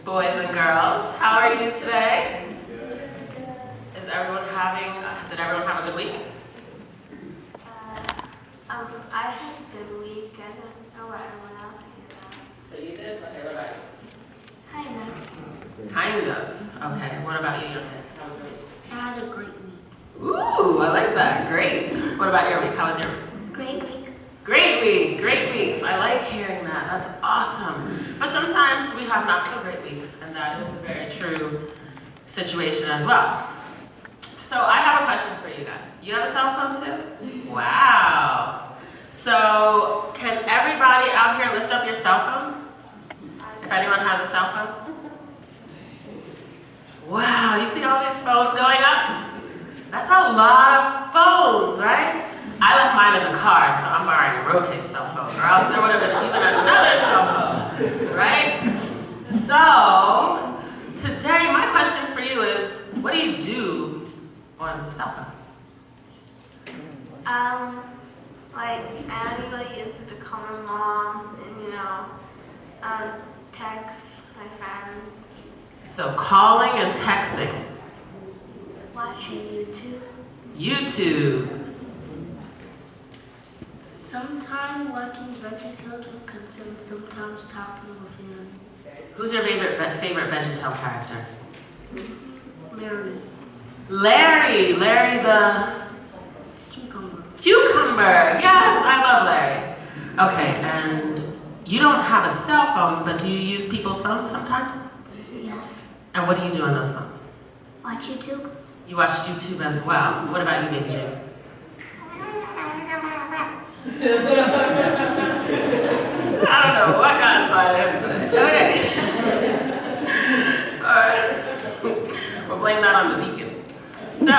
boys and girls. How are you today? Is everyone did everyone have a good week? I had a good week. I don't know what everyone else had. So you did? Okay, what about you? Kind of. Kind of. Okay, what about you, young man? How was your week? I had a great week. Ooh, I like that. Great. What about your week? How was your week? Great week. Great week, great weeks. I like hearing that. That's awesome. But sometimes we have not so great weeks, and that is a very true situation as well. So I have a question for you guys. You have a cell phone too? Wow. So can everybody out here lift up your cell phone? If anyone has a cell phone? Wow, you see all these phones going up? That's a lot of phones, right? I left mine in the car, so I'm borrowing Roke's cell phone, or else there would have been even another cell phone, right? So, today my question for you is, what do you do on the cell phone? Like, I usually use it to call my mom and, text my friends. So, calling and texting. Watching YouTube. YouTube. Sometimes watching VeggieTales with Crimson, sometimes talking with him. Who's your favorite VeggieTale character? Larry. Larry the... Cucumber, yes, I love Larry. Okay, and you don't have a cell phone, but do you use people's phones sometimes? Yes. And what do you do on those phones? Watch YouTube. You watch YouTube as well. What about you, baby James? I don't know what got inside of him today. Okay. Alright. We'll blame that on the deacon. So,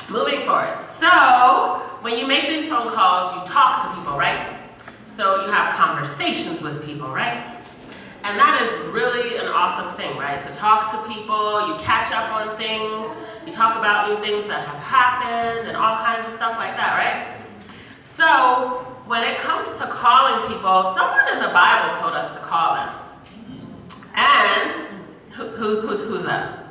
moving forward. So, when you make these phone calls, you talk to people, right? So you have conversations with people, right? And that is really an awesome thing, right? To talk to people, you catch up on things, you talk about new things that have happened and all kinds of stuff like that, right? So, when it comes to calling people, someone in the Bible told us to call them. And who's that?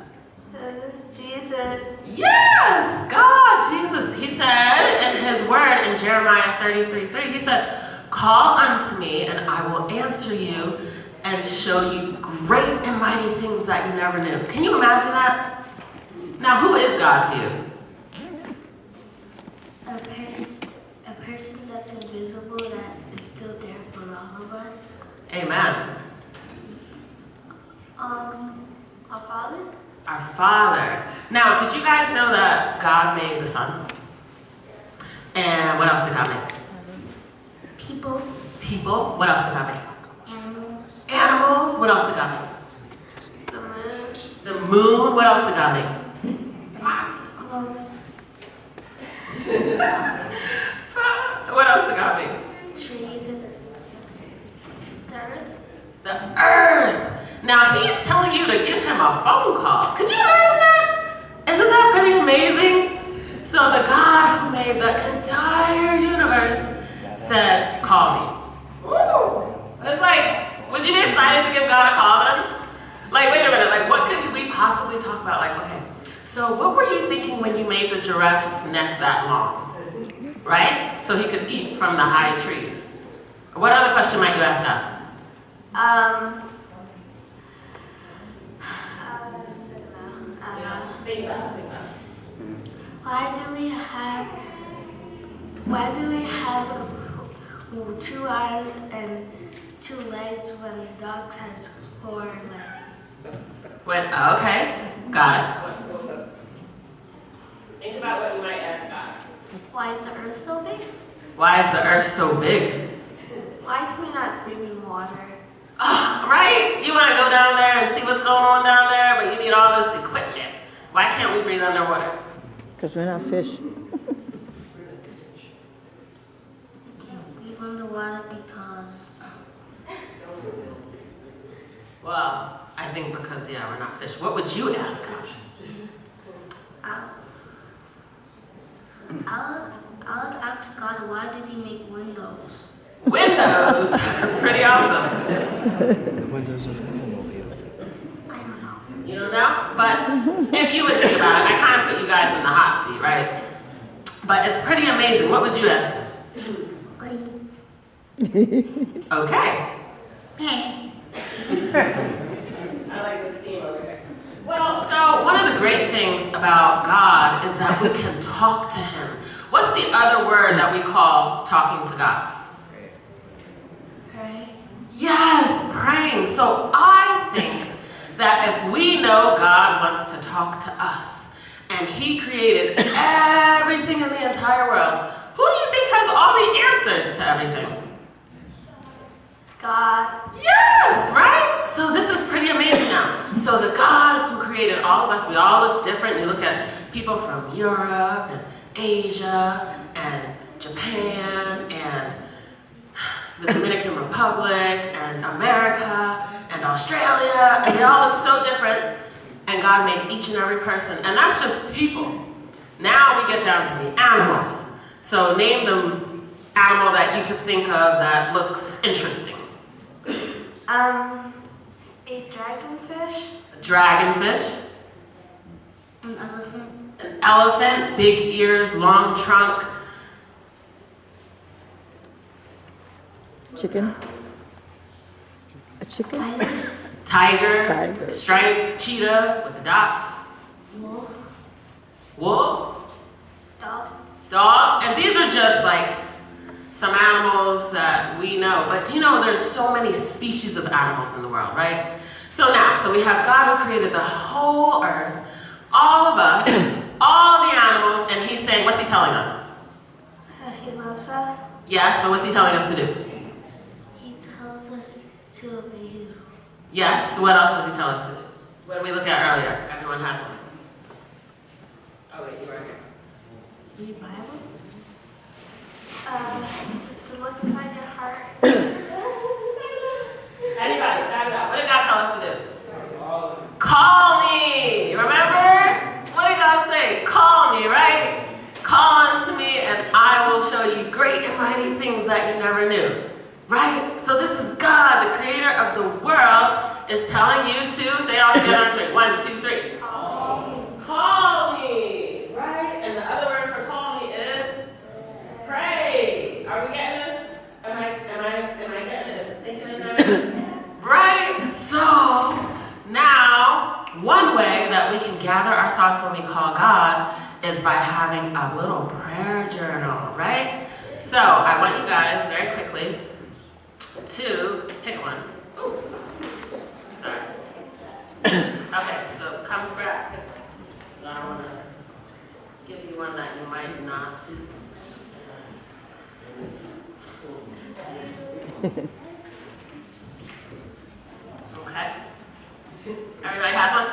It's Jesus. Yes, God, Jesus. He said in his word in Jeremiah 33:3, he said, "Call unto me and I will answer you and show you great and mighty things that you never knew." Can you imagine that? Now, who is God to you? A person that's invisible that is still there for all of us. Amen. Our Father? Our Father. Now, did you guys know that God made the sun? And what else did God make? People. People. What else did God make? Animals. Animals. What else did God make? The moon. The moon. What else did God make? What else did God make? Trees and the earth. The earth. Now he's telling you to give him a phone call. Could you imagine that? Isn't that pretty amazing? So the God who made the entire universe said, "Call me." Woo! It's like, would you be excited to give God a call then? Like, wait a minute, like what could we possibly talk about? Like, okay, so what were you thinking when you made the giraffe's neck that long? Right? So he could eat from the high trees. What other question might you ask God? Think about it. Why do we have 2 arms and 2 legs when dogs has 4 legs? Okay, got it. Think about what you might ask God. Why is the earth so big? Why is the earth so big? Why can we not breathe in water? Right? You want to go down there and see what's going on down there, but you need all this equipment. Why can't we breathe underwater? Because we're not fish. We can't breathe underwater because... Well, I think because, yeah, we're not fish. What would you ask God? I would ask God, why did he make windows? Windows? That's pretty awesome. The windows of heaven will be open. You don't know? But if you would think about it, I kind of put you guys in the hot seat, right? But it's pretty amazing. What was you asking? Okay. I like this team over here. Well, so one of the great things about God is that we can talk to him. What's the other word that we call talking to God? Pray. Yes, praying. So I think that if we know God wants to talk to us, and he created everything in the entire world, who do you think has all the answers to everything? God. Yes, right? So this is pretty amazing now. So the God who created all of us, we all look different. You look at people from Europe and Asia and Japan and the Dominican Republic and America and Australia, and they all look so different, and God made each and every person, and that's just people. Now we get down to the animals. So name the animal that you could think of that looks interesting. A dragonfish. A dragonfish. An elephant. An elephant, big ears, long trunk. Chicken. A chicken? Tiger. Stripes, cheetah with the dots. Wolf. Wolf. Dog. And these are just like some animals that we know. But do you know there's so many species of animals in the world, right? So we have God who created the whole earth, all of us, all the animals, and he's saying, what's he telling us? He loves us. Yes, but what's he telling us to do? He tells us to obey his rules. Yes, what else does he tell us to do? What did we look at earlier? Everyone has one. Oh wait, you were here. Read Bible. To look inside your heart. Anybody, shout it out. What did God tell us to do? Call me. Remember? What did God say? Call me, right? Call unto me and I will show you great and mighty things that you never knew. Right? So this is God, the creator of the world, is telling you to, say it all together on three. 1, 2, 3. Call me. Right? And the other word for call me is pray. Are we getting this? Am I getting this? Is it sinking in there? Right? So now, one way that we can gather our thoughts when we call God is by having a little prayer journal, right? So I want you guys very quickly to pick one. Ooh. Sorry. Okay, so come back. I want to give you one that you might not. Okay. Everybody has one?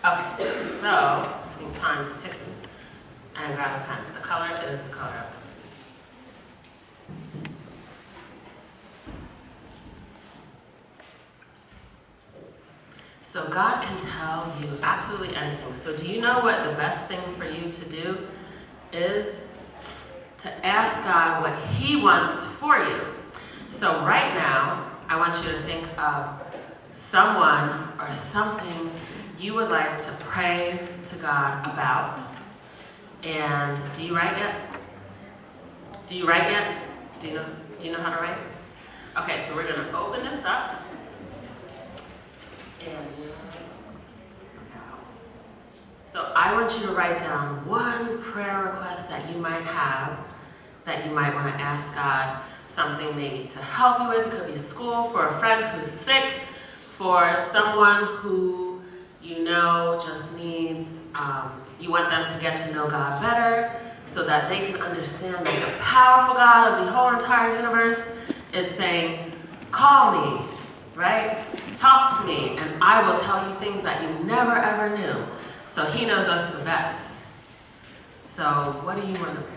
Okay, so I think time's ticking. And grab a pen. The color is the color of it. So God can tell you absolutely anything. So do you know what the best thing for you to do is? To ask God what he wants for you. So right now, I want you to think of someone or something you would like to pray to God about. And do you write yet? Do you write yet? Do you know how to write? Okay, so we're gonna open this up. And so I want you to write down one prayer request that you might have, that you might want to ask God, something maybe to help you with. It could be school, for a friend who's sick, for someone who you know just needs, you want them to get to know God better so that they can understand that the powerful God of the whole entire universe is saying, call me, right? Talk to me, and I will tell you things that you never ever knew. So he knows us the best. So what do you want to pray for?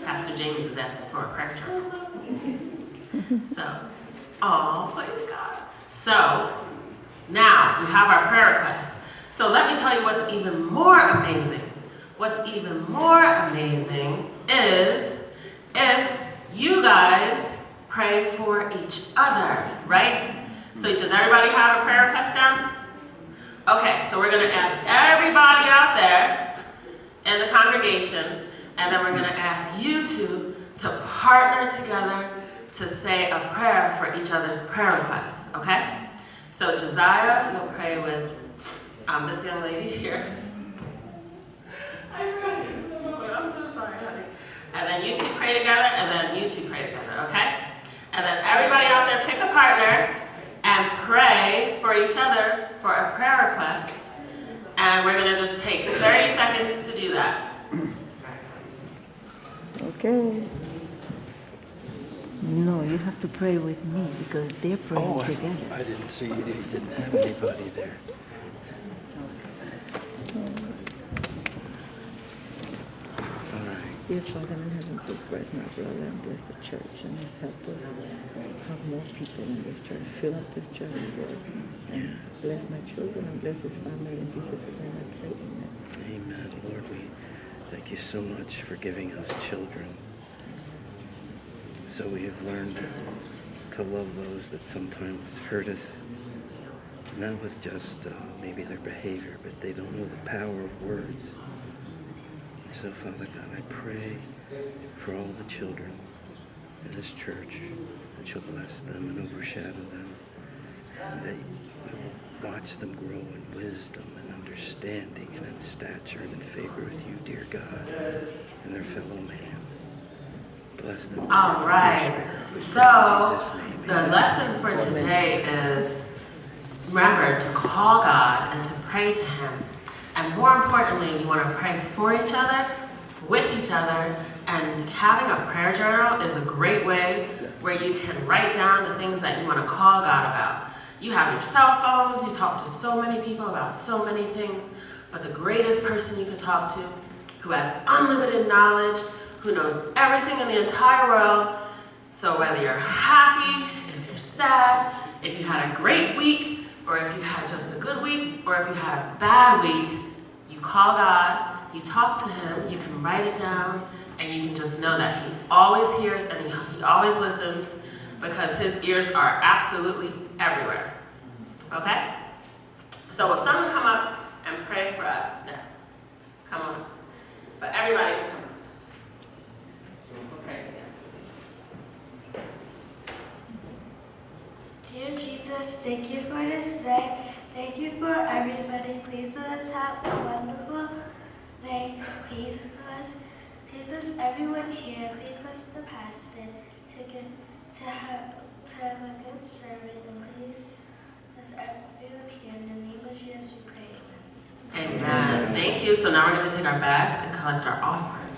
Pastor James is asking for a prayer journal. So, oh, praise God. So, now we have our prayer requests. So let me tell you what's even more amazing. What's even more amazing is if you guys pray for each other, right? So does everybody have a prayer request down? Okay, so we're going to ask everybody out there in the congregation, and then we're going to ask you two to partner together to say a prayer for each other's prayer requests, okay? So Josiah, you'll pray with this young lady here. I'm so sorry, honey. And then you two pray together, and then you two pray together, okay? And then everybody out there pick a partner and pray for each other for a prayer request. And we're going to just take 30 seconds to do that. Okay. No, you have to pray with me because they're praying together. I didn't see, you just didn't have anybody there. All right. Dear Father in heaven, please bless my brother and bless the church and help us have more people in this church. Fill up this church, Lord. And bless my children and bless his family. In Jesus' name I pray. Amen. Amen. Lord, we thank you so much for giving us children. So we have learned to love those that sometimes hurt us, not with just maybe their behavior, but they don't know the power of words. So, Father God, I pray for all the children in this church that you'll bless them and overshadow them, and that we will watch them grow in wisdom and understanding and in stature and in favor with you, dear God, and their fellow man. Bless them. All right. So the lesson for today is remember to call God and to pray to him. And more importantly, you want to pray for each other, with each other, and having a prayer journal is a great way where you can write down the things that you want to call God about. You have your cell phones, you talk to so many people about so many things, but the greatest person you could talk to, who has unlimited knowledge, who knows everything in the entire world. So whether you're happy, if you're sad, if you had a great week, or if you had just a good week, or if you had a bad week, you call God, you talk to him, you can write it down, and you can just know that he always hears and he always listens because his ears are absolutely everywhere. Okay? So will someone come up and pray for us? Yeah. Come on. But everybody can come up. Dear Jesus, thank you for this day. Thank you for everybody. Please let us have a wonderful day. Please bless everyone here. Please bless the pastor to have a good sermon. And please bless everyone here. In the name of Jesus, we pray. Amen. Amen. Thank you. So now we're going to take our bags and collect our offering.